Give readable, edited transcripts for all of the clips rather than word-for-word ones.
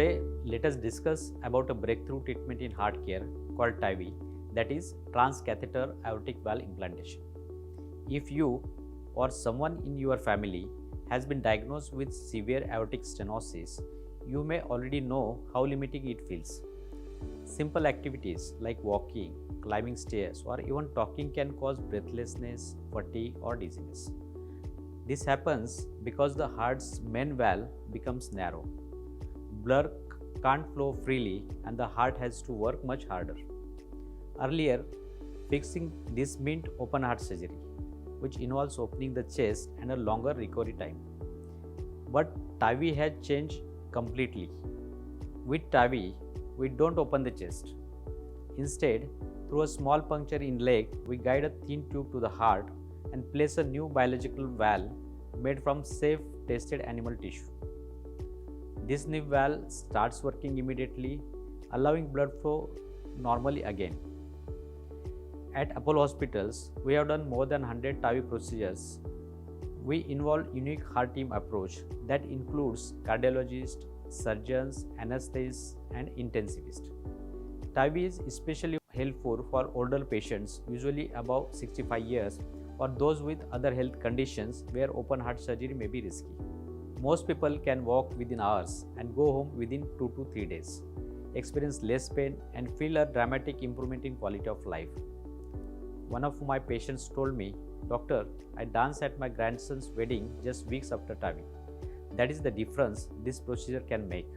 Today, let us discuss about a breakthrough treatment in heart care called TAVI, that is transcatheter aortic valve implantation. If you or someone in your family has been diagnosed with severe aortic stenosis, you may already know how limiting it feels. Simple activities like walking, climbing stairs, or even talking can cause breathlessness, fatigue, or dizziness. This happens because the heart's main valve becomes narrow. Blood can't flow freely and the heart has to work much harder. Earlier, fixing this meant open heart surgery, which involves opening the chest and a longer recovery time. But TAVI has changed completely. With TAVI, we don't open the chest. Instead, through a small puncture in leg, we guide a thin tube to the heart and place a new biological valve made from safe, tested animal tissue. This new valve starts working immediately, allowing blood flow normally again. At Apollo Hospitals, we have done more than 100 TAVI procedures. We involve unique heart team approach that includes cardiologists, surgeons, anesthetists, and intensivists. TAVI is especially helpful for older patients, usually above 65 years, or those with other health conditions where open heart surgery may be risky. Most people can walk within hours and go home within 2 to 3 days, experience less pain, and feel a dramatic improvement in quality of life. One of my patients told me, "Doctor, I danced at my grandson's wedding just weeks after TAVI." That is the difference this procedure can make.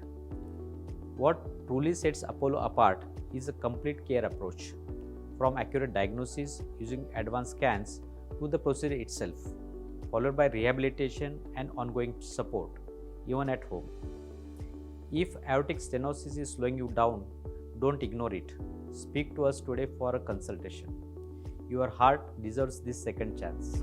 What truly sets Apollo apart is a complete care approach, from accurate diagnosis using advanced scans to the procedure itself, followed by rehabilitation and ongoing support, even at home. If aortic stenosis is slowing you down, don't ignore it. Speak to us today for a consultation. Your heart deserves this second chance.